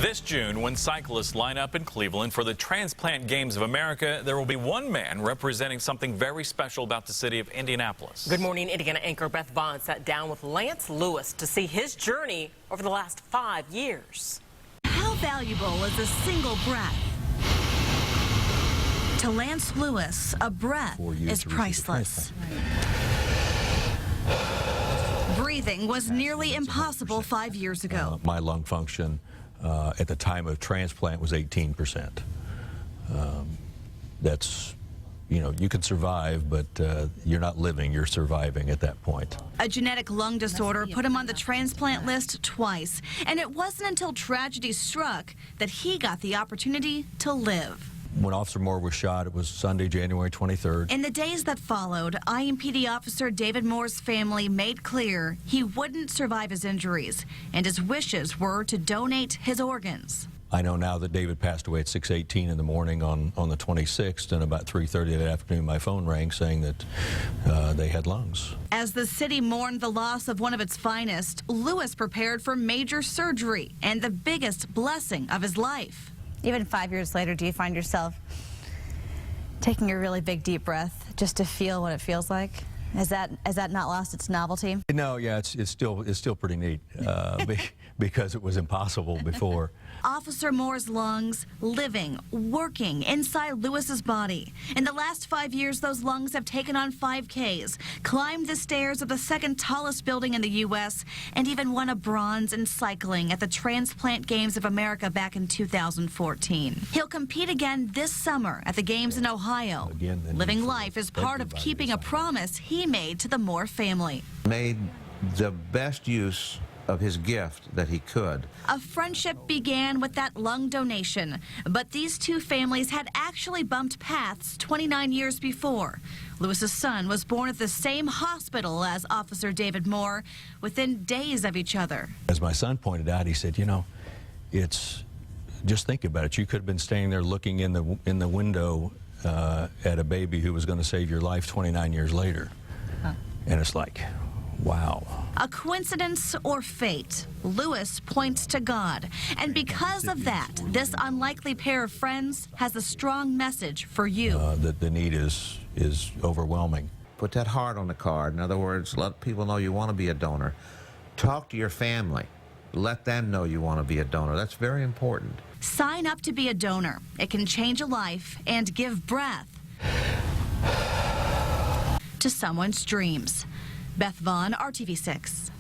This June, when cyclists line up in Cleveland for the Transplant Games of America, there will be one man representing something very special about the city of Indianapolis. Good morning. Indiana anchor Beth Vaughn sat down with Lance Lewis to see his journey over the last 5 years. How valuable is a single breath? To Lance Lewis, a breath is priceless. Breathing was nearly impossible 5 years ago. My lung function at the time of transplant was 18%. That's, you can survive, but you're not living, you're surviving at that point. A genetic lung disorder put him on the transplant list twice, and it wasn't until tragedy struck that he got the opportunity to live. When Officer Moore was shot, it was Sunday, January 23rd. In the days that followed, IMPD Officer David Moore's family made clear he wouldn't survive his injuries, and his wishes were to donate his organs. I know now that David passed away at 6:18 in the morning on the 26th, and about 3:30 that afternoon my phone rang saying that they had lungs. As the city mourned the loss of one of its finest, Lewis prepared for major surgery and the biggest blessing of his life. Even 5 years later, do you find yourself taking a really big deep breath just to feel what it feels like? Has that not lost its novelty? No, yeah, it's still pretty neat because it was impossible before. Officer Moore's lungs living, working inside Lewis's body. In the last 5 years, those lungs have taken on 5Ks, climbed the stairs of the second tallest building in the U.S., and even won a bronze in cycling at the Transplant Games of America back in 2014. He'll compete again this summer at the Games in Ohio. Living life is part of keeping a promise he made to the Moore family. Made the best use of his gift that he could. A friendship began with that lung donation, but these two families had actually bumped paths 29 years before. Lewis's son was born at the same hospital as Officer David Moore within days of each other. As my son pointed out, he said, it's, just think about it. You could have been standing there looking in the window at a baby who was going to save your life 29 years later. And it's like, wow. A coincidence or fate? Lewis points to God. And because of that, this unlikely pair of friends has a strong message for you. The need is overwhelming. Put that heart on the card. In other words, let people know you want to be a donor. Talk to your family. Let them know you want to be a donor. That's very important. Sign up to be a donor. It can change a life and give breath to someone's dreams. Beth Vaughn, RTV6.